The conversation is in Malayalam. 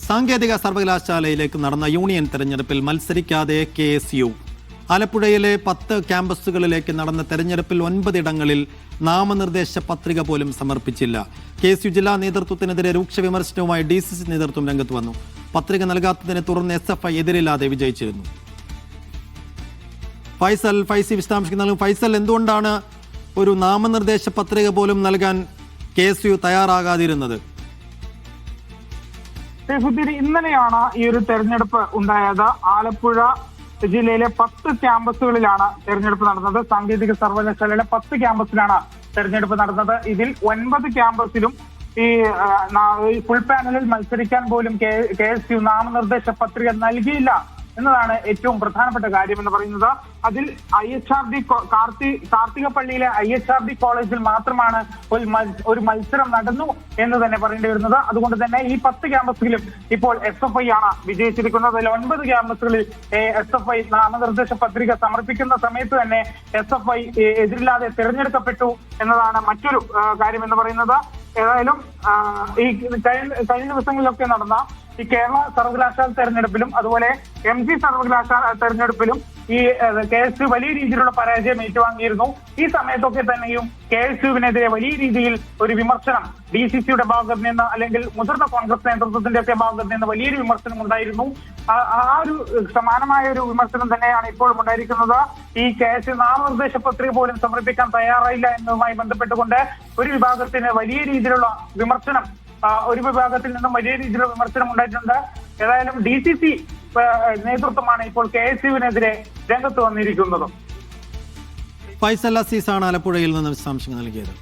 സാങ്കേതിക സർവകലാശാലയിലേക്ക് നടന്ന യൂണിയൻ തെരഞ്ഞെടുപ്പിൽ മത്സരിക്കാതെ KSU. ആലപ്പുഴയിലെ 10 ക്യാമ്പസുകളിലേക്ക് നടന്ന തെരഞ്ഞെടുപ്പിൽ 9 ഇടങ്ങളിൽ നാമനിർദ്ദേശ പത്രിക പോലും സമർപ്പിച്ചില്ല. KSU ജില്ലാ നേതൃത്വത്തിനെതിരെ രൂക്ഷ വിമർശനവുമായി DCC നേതൃത്വം രംഗത്ത് വന്നു. പത്രിക നൽകാത്തതിനെ തുടർന്ന് SFI എതിരില്ലാതെ വിജയിച്ചിരുന്നു. ഫൈസി വിശദാംശങ്ങൾ നൽകും. ഫൈസൽ, എന്തുകൊണ്ടാണ് ഒരു നാമനിർദ്ദേശ പത്രിക പോലും നൽകാൻ KSU തയ്യാറാകാതിരുന്നത്? ഇന്നലെയാണ് ഈ ഒരു തെരഞ്ഞെടുപ്പ് ഉണ്ടായത്. ആലപ്പുഴ ജില്ലയിലെ 10 ക്യാമ്പസുകളിലാണ് തെരഞ്ഞെടുപ്പ് നടന്നത്. സാങ്കേതിക സർവകലാശാലയിലെ 10 ക്യാമ്പസിലാണ് തെരഞ്ഞെടുപ്പ് നടന്നത്. ഇതിൽ 9 ക്യാമ്പസിലും ഈ ഫുൾ പാനലിൽ മത്സരിക്കാൻ പോലും KSU നാമനിർദ്ദേശ പത്രിക നൽകിയില്ല എന്നതാണ് ഏറ്റവും പ്രധാനപ്പെട്ട കാര്യം എന്ന് പറയുന്നത്. അതിൽ IHRD കാർത്തികപ്പള്ളിയിലെ IHRD കോളേജിൽ മാത്രമാണ് ഒരു മത്സരം നടന്നു എന്ന് തന്നെ പറയേണ്ടി വരുന്നത്. അതുകൊണ്ട് തന്നെ ഈ 10 ക്യാമ്പസുകളിലും ഇപ്പോൾ SFI ആണ് വിജയിച്ചിരിക്കുന്നത്. അതിൽ 9 ക്യാമ്പസുകളിൽ SFI നാമനിർദ്ദേശ പത്രിക സമർപ്പിക്കുന്ന സമയത്ത് തന്നെ SFI എതിരില്ലാതെ തിരഞ്ഞെടുക്കപ്പെട്ടു എന്നതാണ് മറ്റൊരു കാര്യം എന്ന് പറയുന്നത്. ഏതായാലും ഈ കഴിഞ്ഞ ദിവസങ്ങളിലൊക്കെ നടന്ന ഈ കേരള സർവകലാശാല തെരഞ്ഞെടുപ്പിലും അതുപോലെ MG സർവകലാശാല തെരഞ്ഞെടുപ്പിലും ഈ KSU വലിയ രീതിയിലുള്ള പരാജയം ഏറ്റുവാങ്ങിയിരുന്നു. ഈ സമയത്തൊക്കെ തന്നെയും KSUവിനെതിരെ വലിയ രീതിയിൽ ഒരു വിമർശനം DCCയുടെ ഭാഗത്ത് നിന്ന് അല്ലെങ്കിൽ മുതിർന്ന കോൺഗ്രസ് നേതൃത്വത്തിന്റെ ഒക്കെ ഭാഗത്ത് നിന്ന് വലിയൊരു വിമർശനം ഉണ്ടായിരുന്നു. ആ ഒരു സമാനമായ ഒരു വിമർശനം തന്നെയാണ് ഇപ്പോഴും ഉണ്ടായിരിക്കുന്നത്. ഈ KSU നാമനിർദ്ദേശ പത്രിക പോലും സമർപ്പിക്കാൻ തയ്യാറായില്ല എന്നതുമായി ബന്ധപ്പെട്ടുകൊണ്ട് ഒരു വിഭാഗത്തിന് വലിയ രീതിയിലുള്ള വിമർശനം ഒരു വിഭാഗത്തിൽ നിന്നും വലിയ രീതിയിലുള്ള വിമർശനം ഉണ്ടായിട്ടുണ്ട്. ഏതായാലും DCC നേതൃത്വമാണ് ഇപ്പോൾ KSUവിനെതിരെ രംഗത്ത് വന്നിരിക്കുന്നത്. ഫൈസൽ അസീസാണ് ആലപ്പുഴയിൽ നിന്ന് വിശദാംശങ്ങൾ നൽകിയത്.